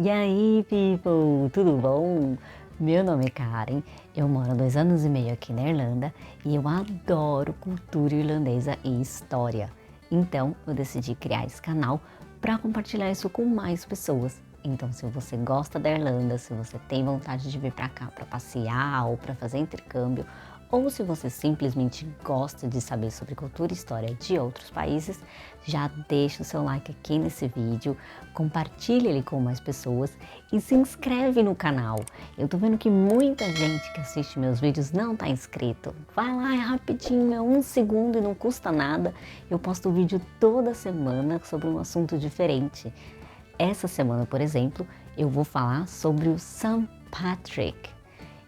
E aí, people, tudo bom? Meu nome é Karen, eu moro há 2 anos e meio aqui na Irlanda e eu adoro cultura irlandesa e história. Então, eu decidi criar esse canal para compartilhar isso com mais pessoas. Então, se você gosta da Irlanda, se você tem vontade de vir para cá para passear ou para fazer intercâmbio, ou se você simplesmente gosta de saber sobre cultura e história de outros países, já deixa o seu like aqui nesse vídeo, compartilha ele com mais pessoas e se inscreve no canal. Eu tô vendo que muita gente que assiste meus vídeos não tá inscrito. Vai lá, é rapidinho, é 1 segundo e não custa nada. Eu posto vídeo toda semana sobre um assunto diferente. Essa semana, por exemplo, eu vou falar sobre o St. Patrick.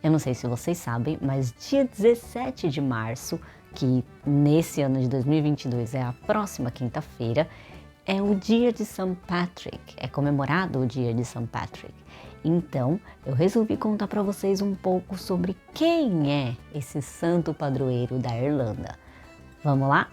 Eu não sei se vocês sabem, mas dia 17 de março, que nesse ano de 2022 é a próxima quinta-feira, é o dia de St. Patrick, é comemorado o dia de St. Patrick. Então, eu resolvi contar para vocês um pouco sobre quem é esse santo padroeiro da Irlanda. Vamos lá?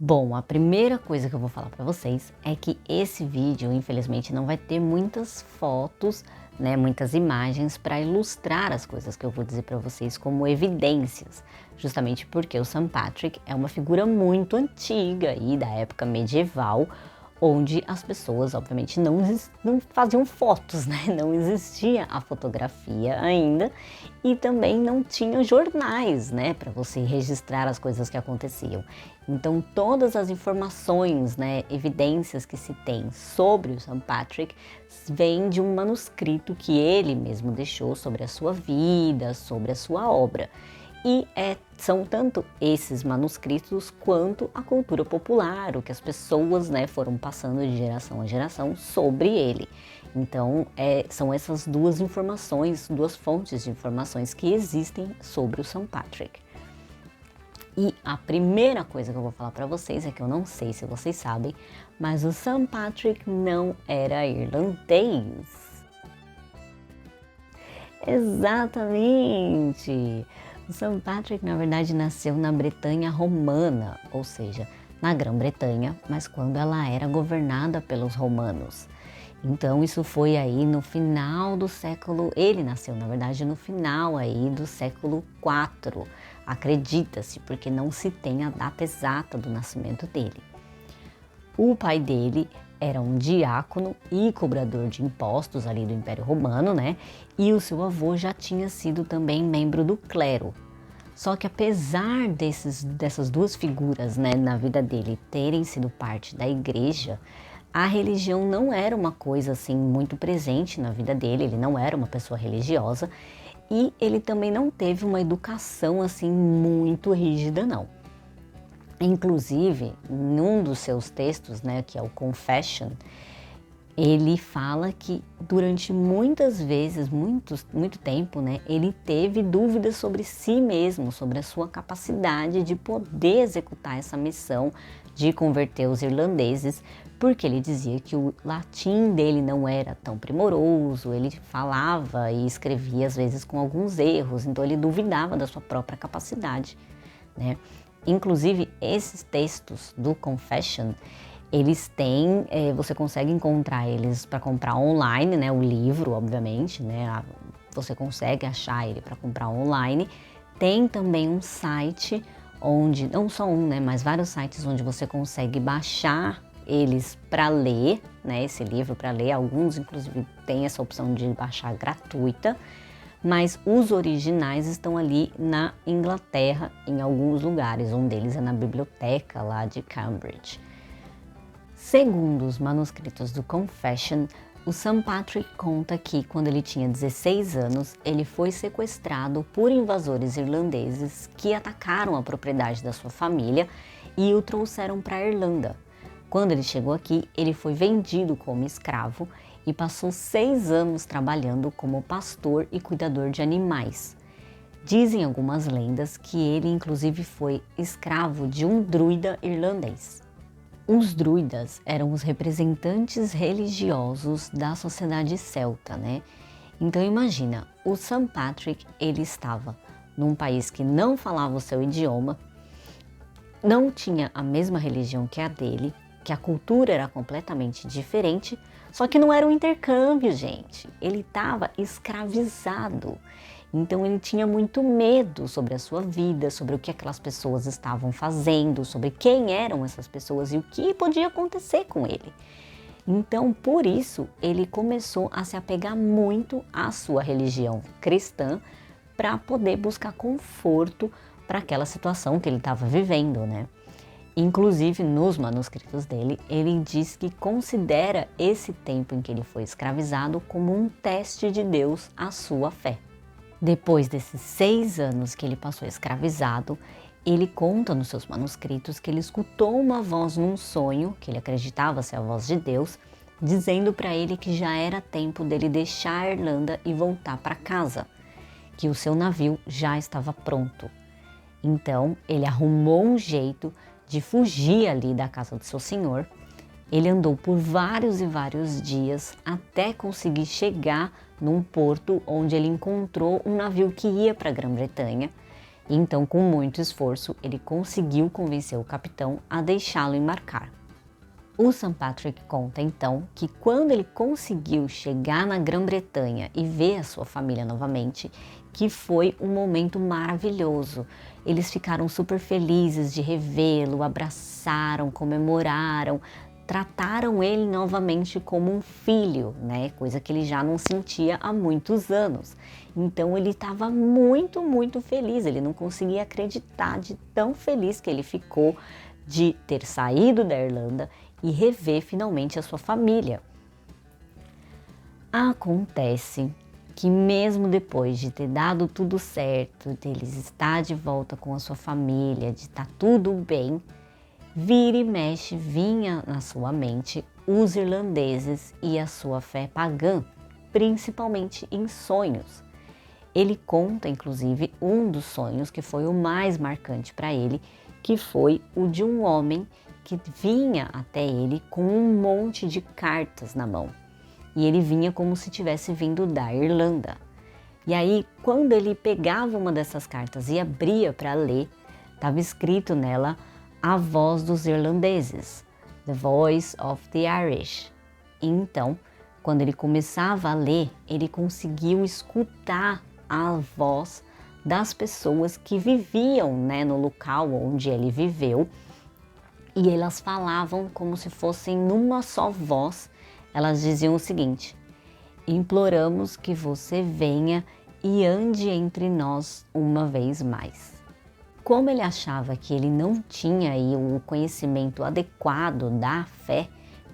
Bom, a primeira coisa que eu vou falar para vocês é que esse vídeo, infelizmente, não vai ter muitas fotos, né, muitas imagens para ilustrar as coisas que eu vou dizer para vocês como evidências, justamente porque o St. Patrick é uma figura muito antiga e da época medieval, onde as pessoas, obviamente, não faziam fotos, né? Não existia a fotografia ainda e também não tinha jornais, né? Para você registrar as coisas que aconteciam. Então, todas as informações, né, evidências que se tem sobre o St. Patrick vêm de um manuscrito que ele mesmo deixou sobre a sua vida, sobre a sua obra. E são tanto esses manuscritos quanto a cultura popular, o que as pessoas, né, foram passando de geração a geração sobre ele. Então, são essas duas informações, duas fontes de informações que existem sobre o St. Patrick. E a primeira coisa que eu vou falar para vocês é que eu não sei se vocês sabem, mas o St. Patrick não era irlandês. Exatamente! O St. Patrick, na verdade, nasceu na Bretanha romana, ou seja, na Grã-Bretanha, mas quando ela era governada pelos romanos. Então, isso foi aí no final do século... Ele nasceu, na verdade, no final aí do século IV, acredita-se, porque não se tem a data exata do nascimento dele. O pai dele era um diácono e cobrador de impostos ali do Império Romano, né? E o seu avô já tinha sido também membro do clero. Só que apesar dessas duas figuras, né, na vida dele terem sido parte da igreja, a religião não era uma coisa assim muito presente na vida dele, ele não era uma pessoa religiosa e ele também não teve uma educação assim muito rígida, não. Inclusive, num dos seus textos, né, que é o Confession, ele fala que durante muitas vezes, muito tempo, né, ele teve dúvidas sobre si mesmo, sobre a sua capacidade de poder executar essa missão de converter os irlandeses, porque ele dizia que o latim dele não era tão primoroso, ele falava e escrevia às vezes com alguns erros, então ele duvidava da sua própria capacidade, né? Inclusive, esses textos do Confession, eles têm, você consegue encontrar eles para comprar online, né? O livro, obviamente, né? Você consegue achar ele para comprar online. Tem também um site onde, não só um, né? Mas vários sites onde você consegue baixar eles para ler, né? Esse livro para ler. Alguns, inclusive, tem essa opção de baixar gratuita. Mas os originais estão ali na Inglaterra, em alguns lugares. Um deles é na biblioteca lá de Cambridge. Segundo os manuscritos do Confession, o St. Patrick conta que quando ele tinha 16 anos, ele foi sequestrado por invasores irlandeses que atacaram a propriedade da sua família e o trouxeram para a Irlanda. Quando ele chegou aqui, ele foi vendido como escravo e passou 6 anos trabalhando como pastor e cuidador de animais. Dizem algumas lendas que ele inclusive foi escravo de um druida irlandês. Os druidas eram os representantes religiosos da sociedade celta, né? Então imagina, o St. Patrick, ele estava num país que não falava o seu idioma, não tinha a mesma religião que a dele, que a cultura era completamente diferente, só que não era um intercâmbio, gente. Ele estava escravizado. Então ele tinha muito medo sobre a sua vida, sobre o que aquelas pessoas estavam fazendo, sobre quem eram essas pessoas e o que podia acontecer com ele. Então, por isso, ele começou a se apegar muito à sua religião cristã para poder buscar conforto para aquela situação que ele estava vivendo, né? Inclusive, nos manuscritos dele, ele diz que considera esse tempo em que ele foi escravizado como um teste de Deus à sua fé. Depois desses 6 anos que ele passou escravizado, ele conta nos seus manuscritos que ele escutou uma voz num sonho, que ele acreditava ser a voz de Deus, dizendo para ele que já era tempo dele deixar a Irlanda e voltar para casa, que o seu navio já estava pronto. Então, ele arrumou um jeito de fugir ali da casa do seu senhor. Ele andou por vários e vários dias até conseguir chegar num porto onde ele encontrou um navio que ia para a Grã-Bretanha. Então, com muito esforço, ele conseguiu convencer o capitão a deixá-lo embarcar. O St. Patrick conta então que quando ele conseguiu chegar na Grã-Bretanha e ver a sua família novamente, que foi um momento maravilhoso. Eles ficaram super felizes de revê-lo, abraçaram, comemoraram, trataram ele novamente como um filho, né? Coisa que ele já não sentia há muitos anos. Então ele estava muito, muito feliz, ele não conseguia acreditar de tão feliz que ele ficou de ter saído da Irlanda e rever finalmente a sua família. Acontece que mesmo depois de ter dado tudo certo, de eles estar de volta com a sua família, de estar tudo bem, vira e mexe vinha na sua mente os irlandeses e a sua fé pagã, principalmente em sonhos. Ele conta, inclusive, um dos sonhos que foi o mais marcante para ele, que foi o de um homem que vinha até ele com um monte de cartas na mão. E ele vinha como se tivesse vindo da Irlanda. E aí, quando ele pegava uma dessas cartas e abria para ler, estava escrito nela a voz dos irlandeses, The Voice of the Irish. E então, quando ele começava a ler, ele conseguiu escutar a voz das pessoas que viviam, né, no local onde ele viveu, e elas falavam como se fossem numa só voz. Elas diziam o seguinte: imploramos que você venha e ande entre nós uma vez mais. Como ele achava que ele não tinha aí o conhecimento adequado da fé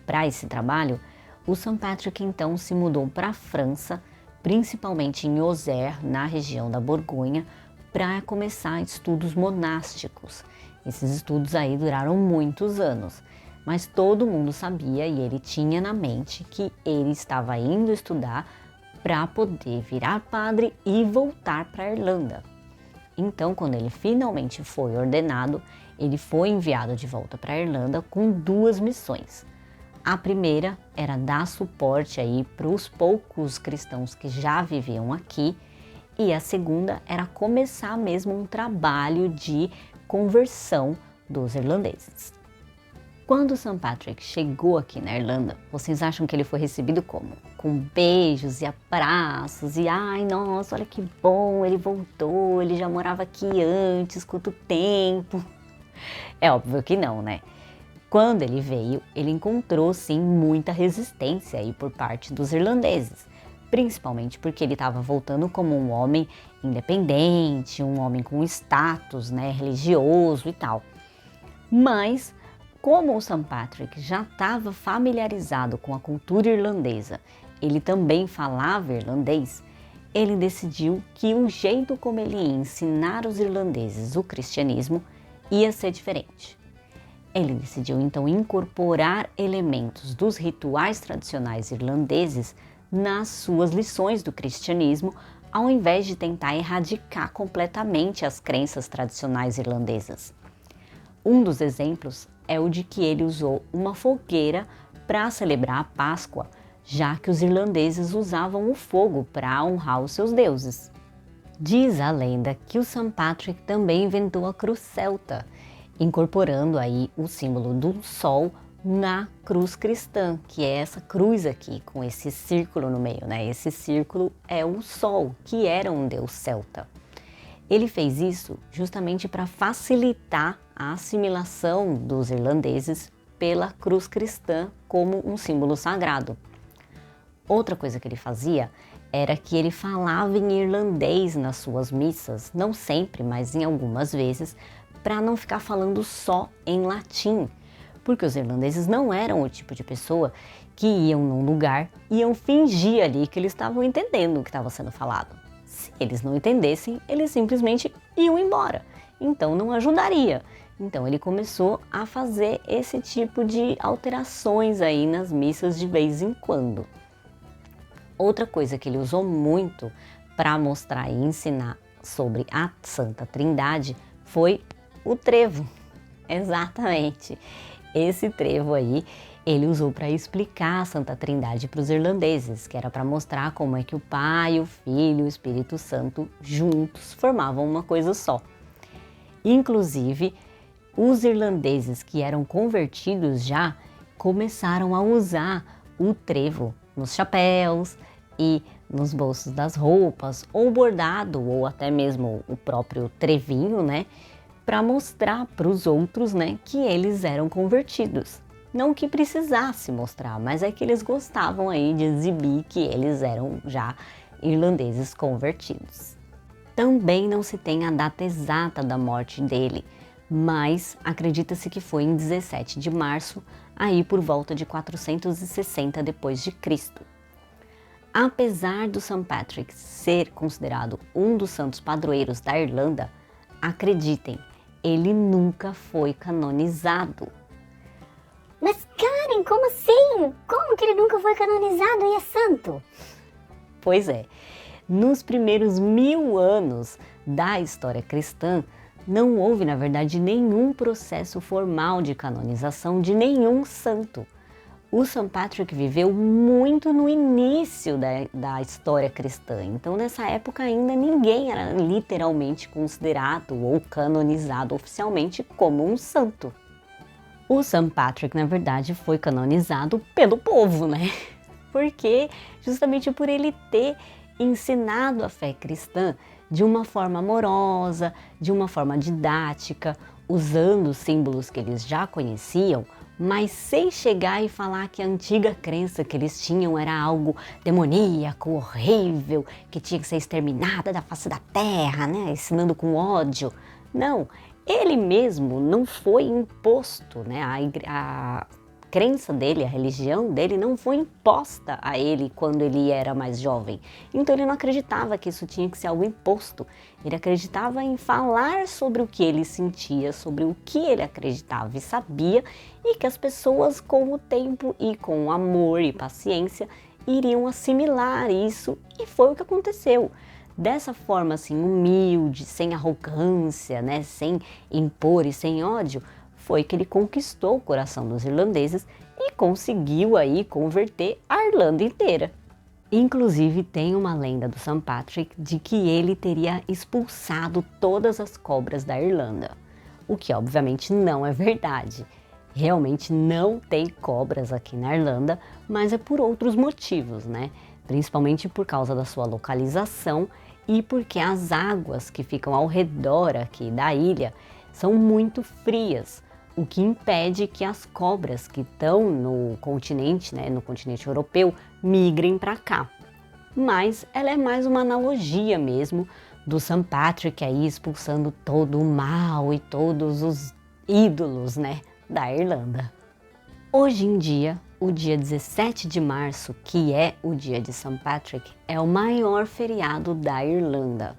para esse trabalho, o St. Patrick então se mudou para a França, principalmente em Auxerre, na região da Borgonha, para começar estudos monásticos. Esses estudos aí duraram muitos anos, mas todo mundo sabia e ele tinha na mente que ele estava indo estudar para poder virar padre e voltar para a Irlanda. Então, quando ele finalmente foi ordenado, ele foi enviado de volta para a Irlanda com 2 missões. A primeira era dar suporte aí para os poucos cristãos que já viviam aqui, e a segunda era começar mesmo um trabalho de conversão dos irlandeses. Quando St. Patrick chegou aqui na Irlanda, vocês acham que ele foi recebido como? Com beijos e abraços e ai, nossa, olha que bom, ele voltou, ele já morava aqui antes, quanto tempo. É óbvio que não, né? Quando ele veio, ele encontrou sim muita resistência aí por parte dos irlandeses, principalmente porque ele estava voltando como um homem independente, um homem com status, né, religioso e tal. Mas como o St. Patrick já estava familiarizado com a cultura irlandesa, ele também falava irlandês, ele decidiu que o jeito como ele ia ensinar os irlandeses o cristianismo ia ser diferente. Ele decidiu então incorporar elementos dos rituais tradicionais irlandeses nas suas lições do cristianismo, ao invés de tentar erradicar completamente as crenças tradicionais irlandesas. Um dos exemplos é o de que ele usou uma fogueira para celebrar a Páscoa, já que os irlandeses usavam o fogo para honrar os seus deuses. Diz a lenda que o St. Patrick também inventou a cruz celta, incorporando aí o símbolo do sol na cruz cristã, que é essa cruz aqui, com esse círculo no meio, né? Esse círculo é o sol, que era um deus celta. Ele fez isso justamente para facilitar a assimilação dos irlandeses pela cruz cristã como um símbolo sagrado. Outra coisa que ele fazia era que ele falava em irlandês nas suas missas, não sempre, mas em algumas vezes, para não ficar falando só em latim, porque os irlandeses não eram o tipo de pessoa que iam num lugar e iam fingir ali que eles estavam entendendo o que estava sendo falado. Se eles não entendessem, eles simplesmente iam embora, então não ajudaria. Então ele começou a fazer esse tipo de alterações aí nas missas de vez em quando. Outra coisa que ele usou muito para mostrar e ensinar sobre a Santa Trindade foi o trevo. Exatamente. Esse trevo aí ele usou para explicar a Santa Trindade para os irlandeses, que era para mostrar como é que o Pai, o Filho e o Espírito Santo juntos formavam uma coisa só. Inclusive, os irlandeses que eram convertidos já começaram a usar o trevo nos chapéus e nos bolsos das roupas, ou bordado, ou até mesmo o próprio trevinho, né? Para mostrar para os outros, né, que eles eram convertidos. Não que precisasse mostrar, mas é que eles gostavam aí de exibir que eles eram já irlandeses convertidos. Também não se tem a data exata da morte dele, mas acredita-se que foi em 17 de março, aí por volta de 460 depois de Cristo. Apesar do St. Patrick ser considerado um dos santos padroeiros da Irlanda, acreditem, ele nunca foi canonizado. Mas Karen, como assim? Como que ele nunca foi canonizado e é santo? Pois é, nos primeiros 1000 anos da história cristã, não houve, na verdade, nenhum processo formal de canonização de nenhum santo. O St. Patrick viveu muito no início da história cristã, então nessa época ainda ninguém era literalmente considerado ou canonizado oficialmente como um santo. O St. Patrick, na verdade, foi canonizado pelo povo, né? Porque justamente por ele ter ensinado a fé cristã de uma forma amorosa, de uma forma didática, usando os símbolos que eles já conheciam, mas sem chegar e falar que a antiga crença que eles tinham era algo demoníaco, horrível, que tinha que ser exterminada da face da terra, né? Ensinando com ódio. Não, ele mesmo não foi imposto, né? A crença dele, a religião dele não foi imposta a ele quando ele era mais jovem. Então ele não acreditava que isso tinha que ser algo imposto. Ele acreditava em falar sobre o que ele sentia, sobre o que ele acreditava e sabia, e que as pessoas com o tempo e com amor e paciência iriam assimilar isso, e foi o que aconteceu. Dessa forma assim, humilde, sem arrogância, né, sem impor e sem ódio, foi que ele conquistou o coração dos irlandeses e conseguiu aí converter a Irlanda inteira. Inclusive tem uma lenda do St. Patrick de que ele teria expulsado todas as cobras da Irlanda, o que obviamente não é verdade. Realmente não tem cobras aqui na Irlanda, mas é por outros motivos, né? Principalmente por causa da sua localização e porque as águas que ficam ao redor aqui da ilha são muito frias, o que impede que as cobras que estão no continente, né, no continente europeu, migrem para cá. Mas ela é mais uma analogia mesmo do St. Patrick aí expulsando todo o mal e todos os ídolos, né, da Irlanda. Hoje em dia, o dia 17 de março, que é o dia de St. Patrick, é o maior feriado da Irlanda.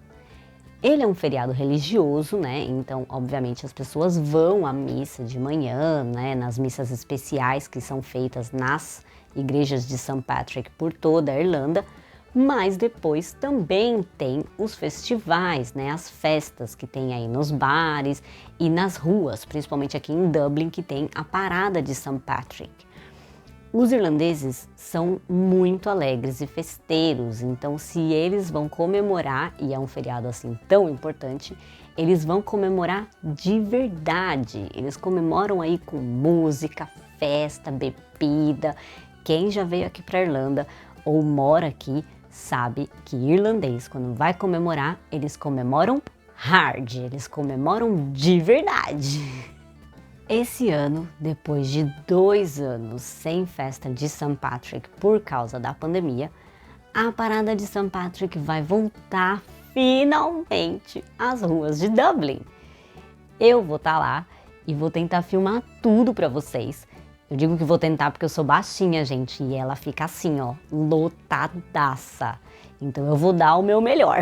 Ele é um feriado religioso, né? Então, obviamente, as pessoas vão à missa de manhã, né? Nas missas especiais que são feitas nas igrejas de St. Patrick por toda a Irlanda. Mas depois também tem os festivais, né? As festas que tem aí nos bares e nas ruas, principalmente aqui em Dublin, que tem a parada de St. Patrick. Os irlandeses são muito alegres e festeiros, então se eles vão comemorar, e é um feriado assim tão importante, eles vão comemorar de verdade. Eles comemoram aí com música, festa, bebida. Quem já veio aqui para Irlanda ou mora aqui sabe que irlandês, quando vai comemorar, eles comemoram hard, eles comemoram de verdade. Esse ano, depois de 2 anos sem festa de St. Patrick por causa da pandemia, a parada de St. Patrick vai voltar finalmente às ruas de Dublin. Eu vou estar lá e vou tentar filmar tudo para vocês. Eu digo que vou tentar porque eu sou baixinha, gente, e ela fica assim, ó, lotadaça. Então eu vou dar o meu melhor.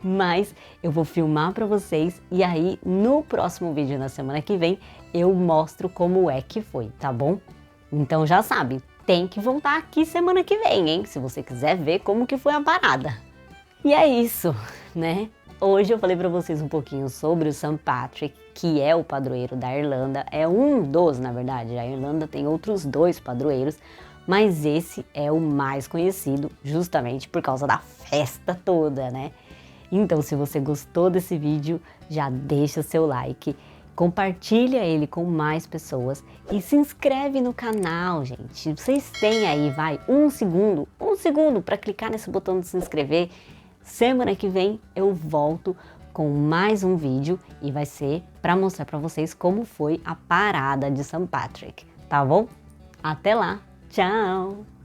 Mas eu vou filmar para vocês e aí no próximo vídeo na semana que vem eu mostro como é que foi, tá bom? Então já sabe, tem que voltar aqui semana que vem, hein? Se você quiser ver como que foi a parada. E é isso, né? Hoje eu falei para vocês um pouquinho sobre o St. Patrick, que é o padroeiro da Irlanda. É um dos, na verdade, a Irlanda tem outros 2 padroeiros, mas esse é o mais conhecido justamente por causa da festa toda, né? Então, se você gostou desse vídeo, já deixa o seu like, compartilha ele com mais pessoas e se inscreve no canal, gente. Vocês têm aí, vai, um segundo para clicar nesse botão de se inscrever. Semana que vem eu volto com mais um vídeo e vai ser para mostrar para vocês como foi a parada de St. Patrick, tá bom? Até lá, tchau!